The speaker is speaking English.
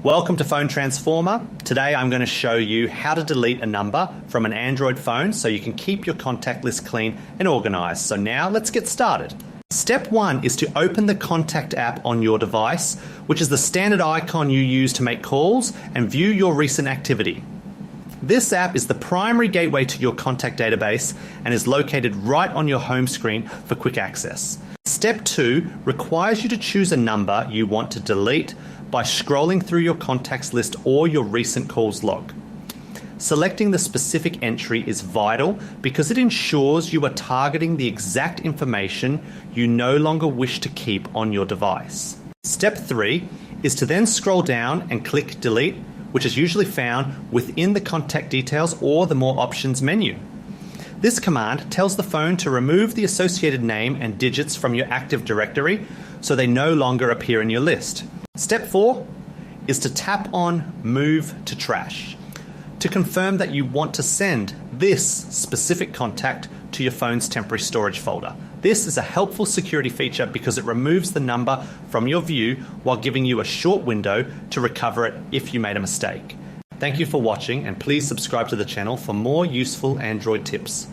Welcome to Phone Transformer. Today I'm going to show you how to delete a number from an Android phone so you can keep your contact list clean and organized. So now let's get started. Step 1 is to open the Contact app on your device, which is the standard icon you use to make calls and view your recent activity. This app is the primary gateway to your contact database and is located right on your home screen for quick access. Step 2 requires you to choose a number you want to delete by scrolling through your contacts list or your recent calls log. Selecting the specific entry is vital because it ensures you are targeting the exact information you no longer wish to keep on your device. Step 3 is to then scroll down and click delete, which is usually found within the contact details or the more options menu. This command tells the phone to remove the associated name and digits from your active directory so they no longer appear in your list. Step 4 is to tap on Move to Trash to confirm that you want to send this specific contact to your phone's temporary storage folder. This is a helpful security feature because it removes the number from your view while giving you a short window to recover it if you made a mistake. Thank you for watching, and please subscribe to the channel for more useful Android tips.